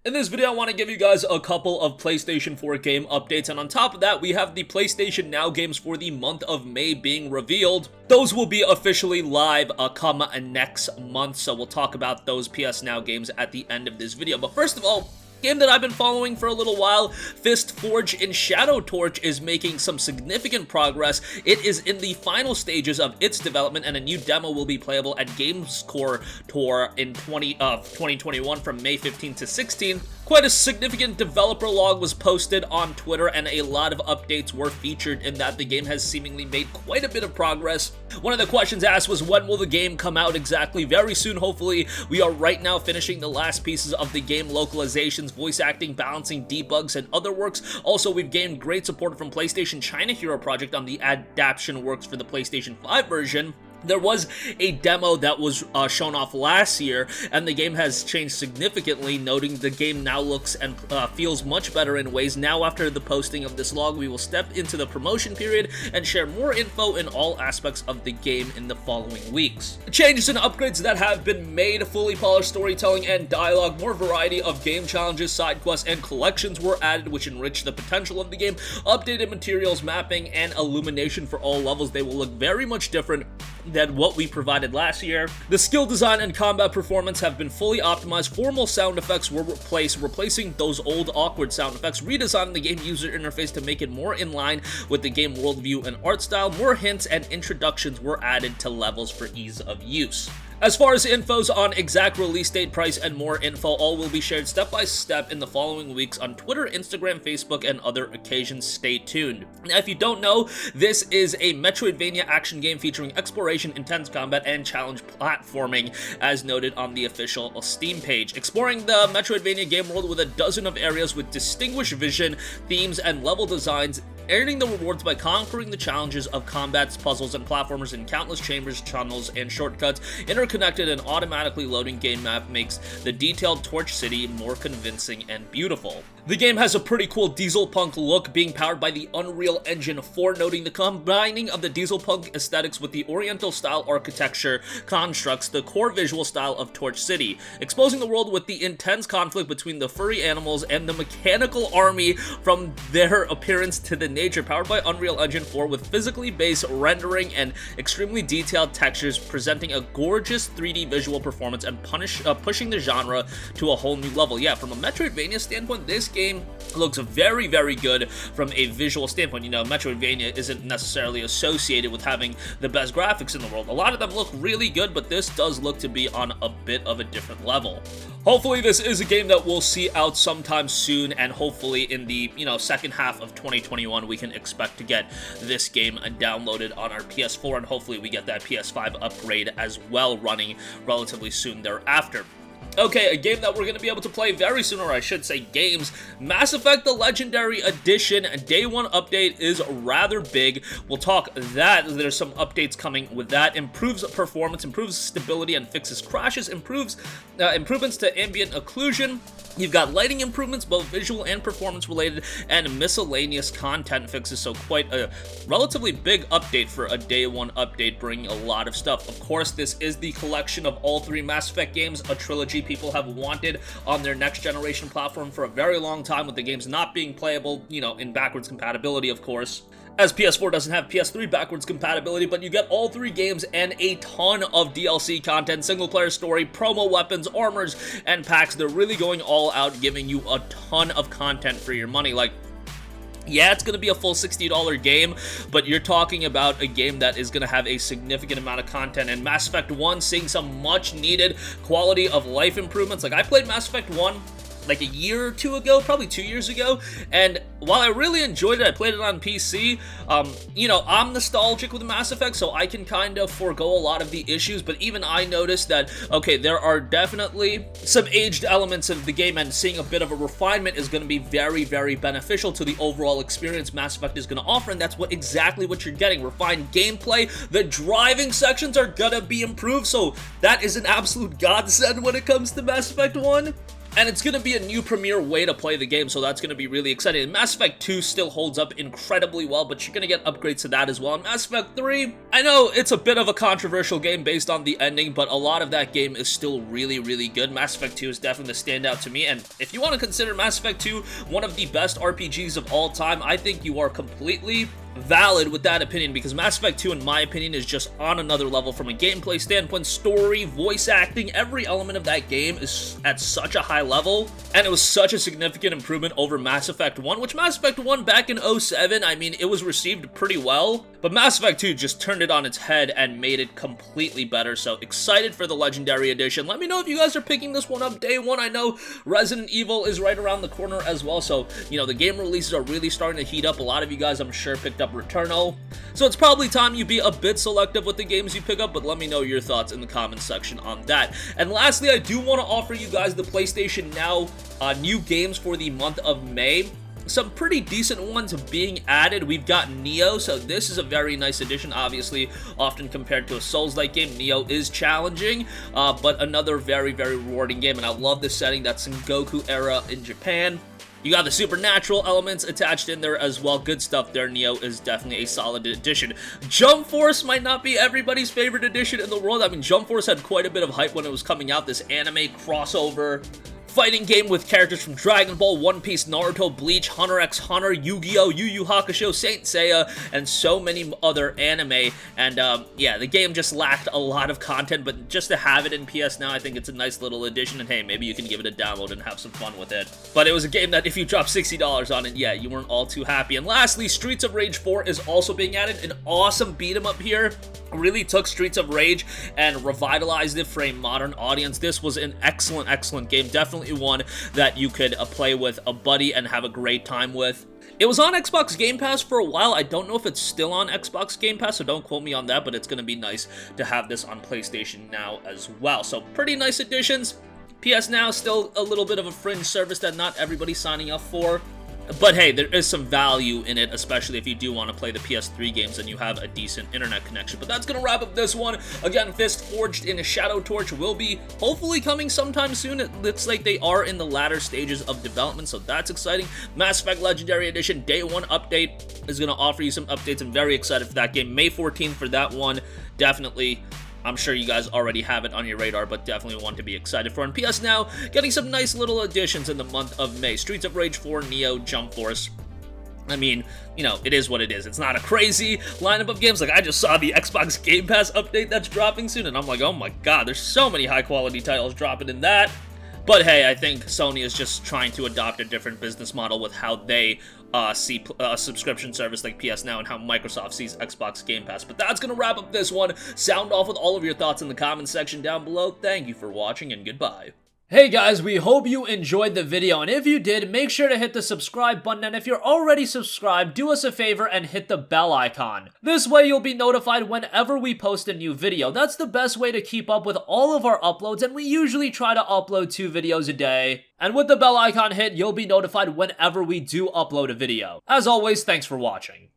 In this video, I want to give you guys a couple of PlayStation 4 game updates, and on top of that, we have the PlayStation Now games for the month of May being revealed. Those will be officially live come next month, so we'll talk about those PS Now games at the end of this video. But first of all, game that I've been following for a little while, Fist Forge in Shadow Torch, is making some significant progress. It is in the final stages of its development, and a new demo will be playable at Gamescore Tour in 2021 from May 15 to 16. Quite a significant developer log was posted on Twitter, and a lot of updates were featured in that. The game has seemingly made quite a bit of progress. One of the questions asked was, when will the game come out exactly? Very soon, hopefully. We are right now finishing the last pieces of the game: localizations, voice acting, balancing, debugs, and other works. Also, we've gained great support from PlayStation China Hero Project on the adaptation works for the PlayStation 5 version. There was a demo that was shown off last year, and the game has changed significantly, noting the game now looks and feels much better in ways. Now, after the posting of this log, we will step into the promotion period and share more info in all aspects of the game in the following weeks. Changes and upgrades that have been made: fully polished storytelling and dialogue, more variety of game challenges, side quests, and collections were added, which enrich the potential of the game, updated materials, mapping, and illumination for all levels. They will look very much different than what we provided last year. The skill design and combat performance have been fully optimized. Formal sound effects were replacing those old awkward sound effects, redesigning the game user interface to make it more in line with the game worldview and art style. More hints and introductions were added to levels for ease of use. As far as infos on exact release date, price, and more info, all will be shared step by step in the following weeks on Twitter, Instagram, Facebook, and other occasions. Stay tuned. Now, if you don't know, this is a Metroidvania action game featuring exploration, intense combat, and challenge platforming, as noted on the official Steam page. Exploring the Metroidvania game world with a dozen of areas with distinguished vision, themes, and level designs, earning the rewards by conquering the challenges of combats, puzzles, and platformers in countless chambers, tunnels, and shortcuts. Interconnected and automatically loading game map makes the detailed Torch City more convincing and beautiful. The game has a pretty cool diesel punk look, being powered by the Unreal Engine 4, noting the combining of the diesel punk aesthetics with the oriental style architecture constructs the core visual style of Torch City, exposing the world with the intense conflict between the furry animals and the mechanical army, from their appearance to the nature. Powered by Unreal Engine 4 with physically based rendering and extremely detailed textures, presenting a gorgeous 3D visual performance and pushing the genre to a whole new level. Yeah, from a Metroidvania standpoint, this game looks very, very good from a visual standpoint. You know, Metroidvania isn't necessarily associated with having the best graphics in the world. A lot of them look really good, but this does look to be on a bit of a different level. Hopefully this is a game that we'll see out sometime soon, and hopefully in the, second half of 2021 we can expect to get this game downloaded on our PS4, and hopefully we get that PS5 upgrade as well running relatively soon thereafter. Okay, a game that we're going to be able to play very soon, or I should say games, Mass Effect the Legendary Edition Day 1 update is rather big. We'll talk that. There's some updates coming with that. Improves performance, improves stability, and fixes crashes, improvements to ambient occlusion. You've got lighting improvements, both visual and performance related, and miscellaneous content fixes, so quite a relatively big update for a Day 1 update, bringing a lot of stuff. Of course, this is the collection of all three Mass Effect games, a trilogy people have wanted on their next generation platform for a very long time, with the games not being playable, in backwards compatibility, of course, as PS4 doesn't have PS3 backwards compatibility. But you get all three games and a ton of DLC content, single-player story, promo weapons, armors, and packs. They're really going all out, giving you a ton of content for your money. Like, yeah, it's going to be a full $60 game, but you're talking about a game that is going to have a significant amount of content. And Mass Effect 1 seeing some much-needed quality of life improvements. Like, I played Mass Effect 1 like a year or two ago, probably 2 years ago, and while I really enjoyed it, I played it on PC. I'm nostalgic with Mass Effect, so I can kind of forego a lot of the issues, but even I noticed that, okay, there are definitely some aged elements of the game, and seeing a bit of a refinement is going to be very, very beneficial to the overall experience Mass Effect is going to offer, and that's exactly what you're getting. Refined gameplay. The driving sections are going to be improved, so that is an absolute godsend when it comes to Mass Effect 1. And it's going to be a new premiere way to play the game, so that's going to be really exciting. And Mass Effect 2 still holds up incredibly well, but you're going to get upgrades to that as well. And Mass Effect 3, I know it's a bit of a controversial game based on the ending, but a lot of that game is still really, really good. Mass Effect 2 is definitely the standout to me, and if you want to consider Mass Effect 2 one of the best RPGs of all time, I think you are completely valid with that opinion, because Mass Effect 2, in my opinion, is just on another level from a gameplay standpoint, story, voice acting. Every element of that game is at such a high level, and it was such a significant improvement over Mass Effect 1, which Mass Effect 1 back in 07, I mean, it was received pretty well, but Mass Effect 2 just turned it on its head and made it completely better. So excited for the Legendary Edition. Let me know if you guys are picking this one up day one. I know Resident Evil is right around the corner as well, so, you know, the game releases are really starting to heat up. A lot of you guys, I'm sure, picked up Returnal, so it's probably time you be a bit selective with the games you pick up, but let me know your thoughts in the comments section on that. And lastly, I do want to offer you guys the PlayStation Now new games for the month of May. Some pretty decent ones being added. We've got Neo, so this is a very nice addition. Obviously, often compared to a Souls-like game, Neo is challenging, but another very, very rewarding game, and I love the setting. That's in Goku era in Japan. You got the supernatural elements attached in there as well. Good stuff there. Neo is definitely a solid addition. Jump Force might not be everybody's favorite addition in the world. I mean, Jump Force had quite a bit of hype when it was coming out. This anime crossover fighting game with characters from Dragon Ball, One Piece, Naruto, Bleach, Hunter x Hunter, Yu-Gi-Oh!, Yu Yu Hakusho, Saint Seiya, and so many other anime. And yeah, the game just lacked a lot of content, but just to have it in PS Now, I think it's a nice little addition, and hey, maybe you can give it a download and have some fun with it. But it was a game that if you drop $60 on it, yeah, you weren't all too happy. And lastly, Streets of Rage 4 is also being added. An awesome beat 'em up here. Really took Streets of Rage and revitalized it for a modern audience. This was an excellent, excellent game. Definitely one that you could play with a buddy and have a great time with. It was on Xbox Game Pass for a while. I don't know if it's still on Xbox Game Pass, so don't quote me on that, but it's going to be nice to have this on PlayStation Now as well. So pretty nice additions. PS Now still a little bit of a fringe service that not everybody's signing up for. But hey, there is some value in it, especially if you do want to play the PS3 games and you have a decent internet connection. But that's going to wrap up this one. Again, Fist Forged in a Shadow Torch will be hopefully coming sometime soon. It looks like they are in the latter stages of development, so that's exciting. Mass Effect Legendary Edition Day 1 update is going to offer you some updates. I'm very excited for that game. May 14th for that one. Definitely. I'm sure you guys already have it on your radar, but definitely want to be excited for. And PS Now, getting some nice little additions in the month of May. Streets of Rage 4, Neo, Jump Force. I mean, you know, it is what it is. It's not a crazy lineup of games. Like, I just saw the Xbox Game Pass update that's dropping soon, and I'm like, oh my god, there's so many high-quality titles dropping in that. But hey, I think Sony is just trying to adopt a different business model with how they see a subscription service like PS Now and how Microsoft sees Xbox Game Pass. But that's going to wrap up this one. Sound off with all of your thoughts in the comments section down below. Thank you for watching, and goodbye. Hey guys, we hope you enjoyed the video, and if you did, make sure to hit the subscribe button, and if you're already subscribed, do us a favor and hit the bell icon. This way you'll be notified whenever we post a new video. That's the best way to keep up with all of our uploads, and we usually try to upload 2 videos a day. And with the bell icon hit, you'll be notified whenever we do upload a video. As always, thanks for watching.